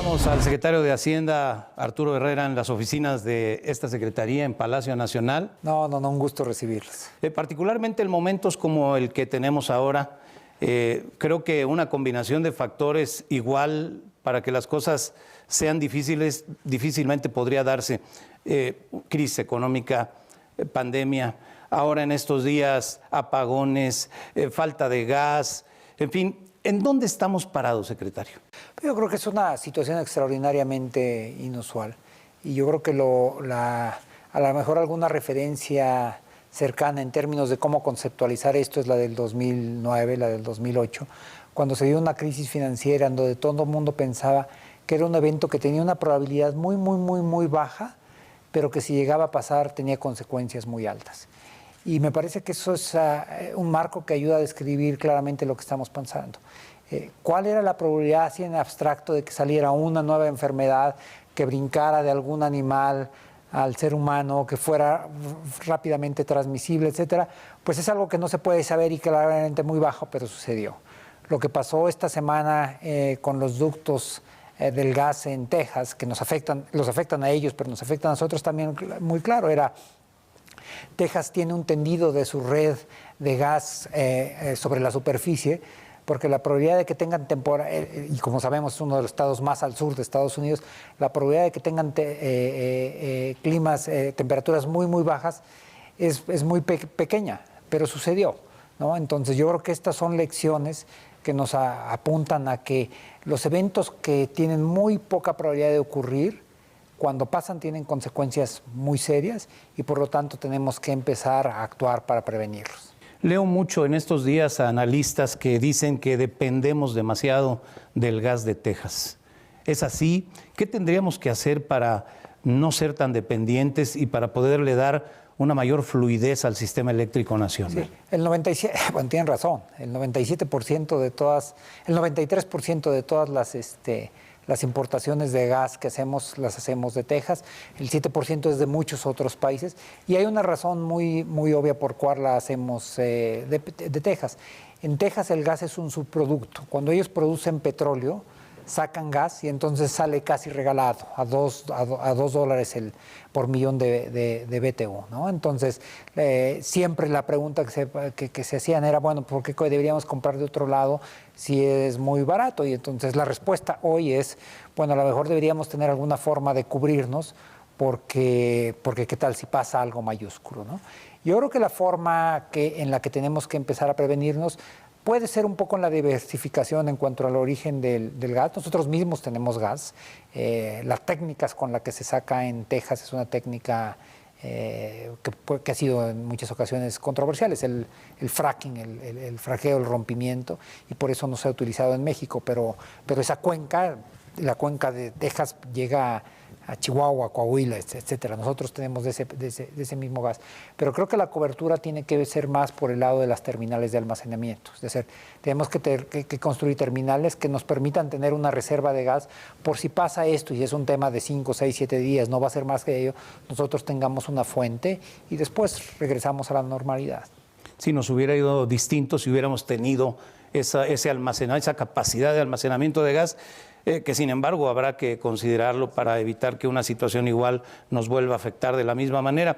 Saludamos al secretario de Hacienda, Arturo Herrera, en las oficinas de esta Secretaría en Palacio Nacional. No, un gusto recibirlos. Particularmente en momentos como el que tenemos ahora, creo que una combinación de factores igual para que las cosas sean difíciles, difícilmente podría darse. Crisis económica, pandemia, ahora en estos días apagones, falta de gas, en fin. ¿En dónde estamos parados, secretario? Yo creo que es una situación extraordinariamente inusual y yo creo que a lo mejor alguna referencia cercana en términos de cómo conceptualizar esto es la del 2009, la del 2008, cuando se dio una crisis financiera en donde todo el mundo pensaba que era un evento que tenía una probabilidad muy baja, pero que si llegaba a pasar tenía consecuencias muy altas. Y me parece que eso es un marco que ayuda a describir claramente lo que estamos pensando. ¿Cuál era la probabilidad así en abstracto de que saliera una nueva enfermedad que brincara de algún animal al ser humano, que fuera rápidamente transmisible, etcétera? Pues es algo que no se puede saber y claramente muy bajo, pero sucedió. Lo que pasó esta semana con los ductos del gas en Texas, que los afectan a ellos, pero nos afectan a nosotros también, muy claro, era... Texas tiene un tendido de su red de gas sobre la superficie, porque la probabilidad de que tengan y como sabemos es uno de los estados más al sur de Estados Unidos, la probabilidad de que tengan temperaturas muy bajas es muy pequeña, pero sucedió, ¿no? Entonces yo creo que estas son lecciones que nos apuntan a que los eventos que tienen muy poca probabilidad de ocurrir, cuando pasan tienen consecuencias muy serias y por lo tanto tenemos que empezar a actuar para prevenirlos. Leo mucho en estos días a analistas que dicen que dependemos demasiado del gas de Texas. ¿Es así? ¿Qué tendríamos que hacer para no ser tan dependientes y para poderle dar una mayor fluidez al sistema eléctrico nacional? Sí, el 97%, bueno, tienen razón, el 93% de todas las importaciones de gas que hacemos, las hacemos de Texas, el 7% es de muchos otros países, y hay una razón muy obvia por cuál la hacemos de Texas. En Texas el gas es un subproducto. Cuando ellos producen petróleo, sacan gas y entonces sale casi regalado a $2 por millón de BTU, ¿no? Entonces, siempre la pregunta que se hacían era, bueno, ¿por qué deberíamos comprar de otro lado si es muy barato? Y entonces la respuesta hoy es, bueno, a lo mejor deberíamos tener alguna forma de cubrirnos porque qué tal si pasa algo mayúsculo, ¿no? Yo creo que la forma en la que tenemos que empezar a prevenirnos puede ser un poco en la diversificación en cuanto al origen del gas. Nosotros mismos tenemos gas. Las técnicas con las que se saca en Texas es una técnica que ha sido en muchas ocasiones controversiales, el fracking, el fraqueo, el rompimiento, y por eso no se ha utilizado en México, pero esa cuenca, la cuenca de Texas llega a Chihuahua, Coahuila, etcétera. Nosotros tenemos de ese mismo gas. Pero creo que la cobertura tiene que ser más por el lado de las terminales de almacenamiento. Es decir, tenemos que construir terminales que nos permitan tener una reserva de gas por si pasa esto, y es un tema de 5, 6, 7 días, no va a ser más que ello, nosotros tengamos una fuente y después regresamos a la normalidad. Si nos hubiera ido distinto, si hubiéramos tenido esa capacidad de almacenamiento de gas, que sin embargo habrá que considerarlo para evitar que una situación igual nos vuelva a afectar de la misma manera.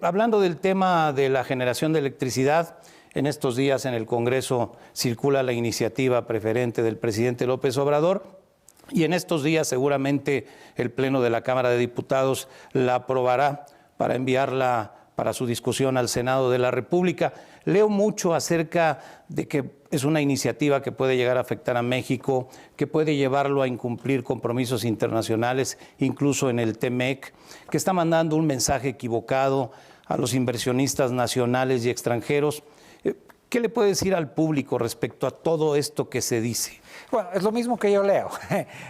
Hablando del tema de la generación de electricidad, en estos días en el Congreso circula la iniciativa preferente del presidente López Obrador, y en estos días seguramente el Pleno de la Cámara de Diputados la aprobará para enviarla para su discusión al Senado de la República. Leo mucho acerca de que es una iniciativa que puede llegar a afectar a México, que puede llevarlo a incumplir compromisos internacionales, incluso en el TEMEC, que está mandando un mensaje equivocado a los inversionistas nacionales y extranjeros. ¿Qué le puede decir al público respecto a todo esto que se dice? Bueno, es lo mismo que yo leo.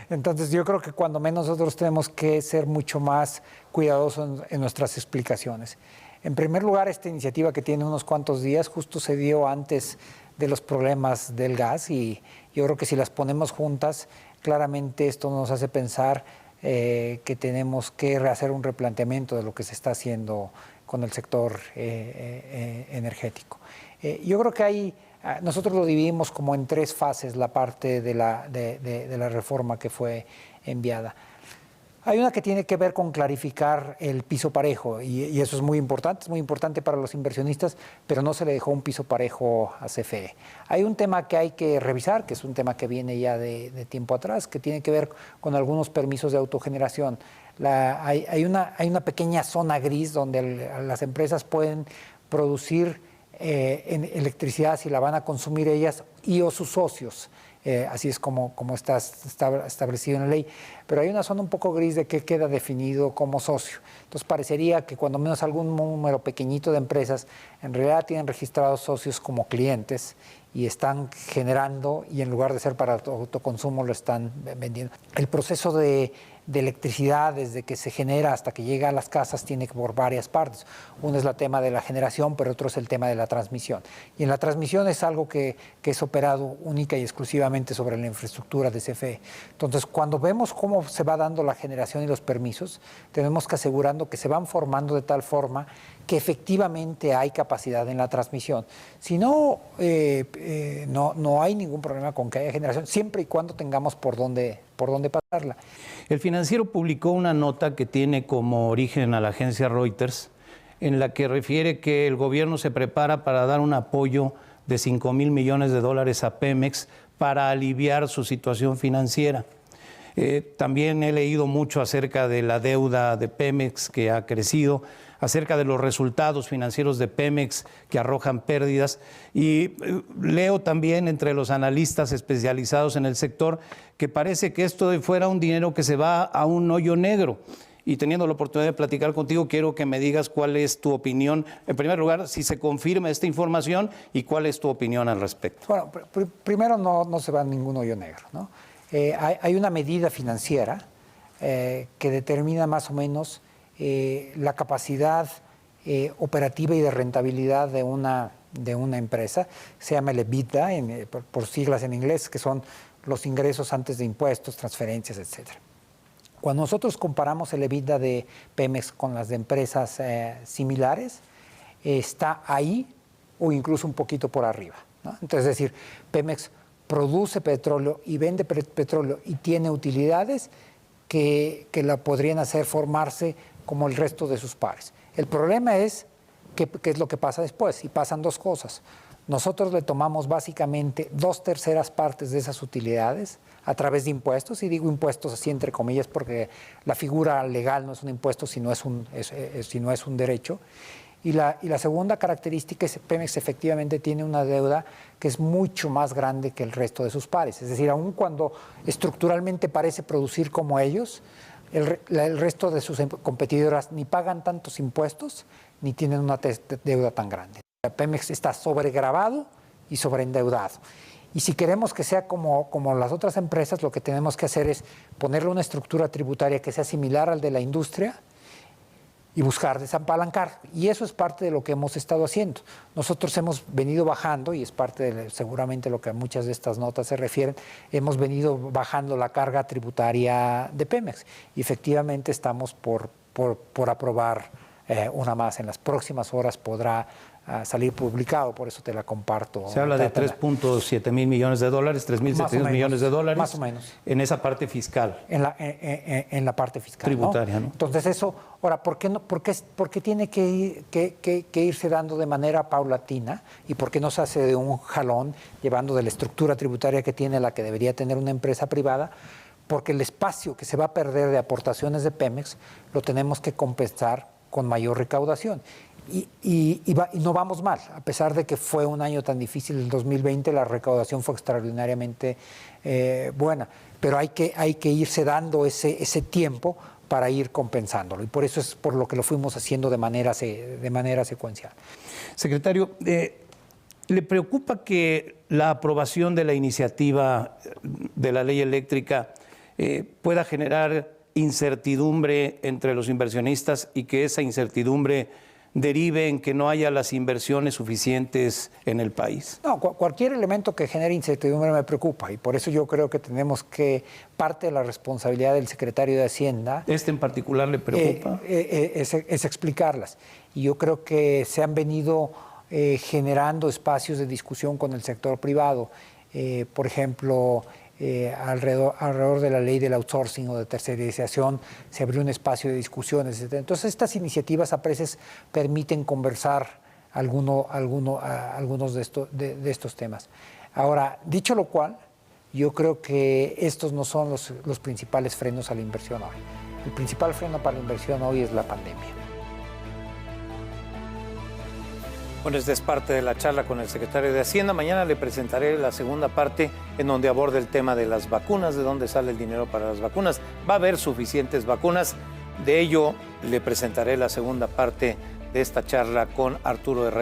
Entonces yo creo que cuando menos nosotros tenemos que ser mucho más cuidadosos en nuestras explicaciones. En primer lugar, esta iniciativa que tiene unos cuantos días justo se dio antes de los problemas del gas, y yo creo que si las ponemos juntas, claramente esto nos hace pensar que tenemos que hacer un replanteamiento de lo que se está haciendo con el sector energético. Yo creo que nosotros lo dividimos como en 3 fases, la parte de la reforma que fue enviada. Hay una que tiene que ver con clarificar el piso parejo y eso es muy importante para los inversionistas, pero no se le dejó un piso parejo a CFE. Hay un tema que hay que revisar, que es un tema que viene ya de tiempo atrás, que tiene que ver con algunos permisos de autogeneración. Hay una pequeña zona gris donde las empresas pueden producir electricidad si la van a consumir ellas y o sus socios. Así es como está establecido en la ley. Pero hay una zona un poco gris de qué queda definido como socio. Entonces parecería que cuando menos algún número pequeñito de empresas en realidad tienen registrados socios como clientes y están generando, y en lugar de ser para autoconsumo lo están vendiendo. El proceso de electricidad desde que se genera hasta que llega a las casas tiene que por varias partes. Uno es el tema de la generación, pero otro es el tema de la transmisión. Y en la transmisión es algo que es operado única y exclusivamente sobre la infraestructura de CFE. Entonces, cuando vemos cómo se va dando la generación y los permisos, tenemos que asegurando que se van formando de tal forma que efectivamente hay capacidad en la transmisión. Si no, no hay ningún problema con que haya generación, siempre y cuando tengamos por dónde pasarla. El Financiero publicó una nota que tiene como origen a la agencia Reuters, en la que refiere que el gobierno se prepara para dar un apoyo de $5,000 millones a Pemex para aliviar su situación financiera. También he leído mucho acerca de la deuda de Pemex que ha crecido, acerca de los resultados financieros de Pemex que arrojan pérdidas y leo también entre los analistas especializados en el sector que parece que esto fuera un dinero que se va a un hoyo negro. Y teniendo la oportunidad de platicar contigo, quiero que me digas cuál es tu opinión. En primer lugar, si se confirma esta información y cuál es tu opinión al respecto. Bueno, primero no se va a ningún hoyo negro, ¿no? Hay una medida financiera que determina más o menos la capacidad operativa y de rentabilidad de una empresa. Se llama el EBITDA, por siglas en inglés, que son los ingresos antes de impuestos, transferencias, etcétera. Cuando nosotros comparamos el EBITDA de Pemex con las de empresas similares, está ahí o incluso un poquito por arriba, ¿no? Entonces, es decir, Pemex produce petróleo y vende petróleo y tiene utilidades que la podrían hacer formarse como el resto de sus pares. El problema es qué es lo que pasa después, y pasan dos cosas. Nosotros le tomamos básicamente 2/3 partes de esas utilidades a través de impuestos, y digo impuestos así entre comillas porque la figura legal no es un impuesto, sino es un derecho. Y la segunda característica es que Pemex efectivamente tiene una deuda que es mucho más grande que el resto de sus pares. Es decir, aun cuando estructuralmente parece producir como ellos, el resto de sus competidoras ni pagan tantos impuestos ni tienen una deuda tan grande. Pemex está sobregravado y sobreendeudado. Y si queremos que sea como las otras empresas, lo que tenemos que hacer es ponerle una estructura tributaria que sea similar al de la industria y buscar desapalancar. Y eso es parte de lo que hemos estado haciendo. Nosotros hemos venido bajando, y es parte de seguramente lo que a muchas de estas notas se refieren, hemos venido bajando la carga tributaria de Pemex. Y efectivamente estamos por aprobar una más. En las próximas horas podrá salir publicado, por eso te la comparto. Se habla de $3.7 mil millones, $3.700 millones. Más o menos. En esa parte fiscal. En la parte fiscal. Tributaria, ¿no? Entonces eso, ahora, ¿por qué tiene que irse dando de manera paulatina? ¿Y por qué no se hace de un jalón, llevando de la estructura tributaria que tiene la que debería tener una empresa privada? Porque el espacio que se va a perder de aportaciones de Pemex lo tenemos que compensar con mayor recaudación. Y no vamos mal, a pesar de que fue un año tan difícil el 2020, la recaudación fue extraordinariamente buena, pero hay que irse dando ese tiempo para ir compensándolo, y por eso es por lo que lo fuimos haciendo de manera secuencial. Secretario, ¿le preocupa que la aprobación de la iniciativa de la ley eléctrica pueda generar incertidumbre entre los inversionistas y que esa incertidumbre derive en que no haya las inversiones suficientes en el país? No, cualquier elemento que genere incertidumbre me preocupa, y por eso yo creo que tenemos que, parte de la responsabilidad del secretario de Hacienda... ¿Este en particular le preocupa? Es explicarlas. Y yo creo que se han venido generando espacios de discusión con el sector privado. Por ejemplo, alrededor de la ley del outsourcing o de tercerización, se abrió un espacio de discusiones, etc. Entonces, estas iniciativas a veces permiten conversar algunos de estos temas. Ahora, dicho lo cual, yo creo que estos no son los principales frenos a la inversión hoy. El principal freno para la inversión hoy es la pandemia. Bueno, esta es parte de la charla con el secretario de Hacienda. Mañana le presentaré la segunda parte en donde aborda el tema de las vacunas, de dónde sale el dinero para las vacunas. Va a haber suficientes vacunas. De ello le presentaré la segunda parte de esta charla con Arturo Herrera.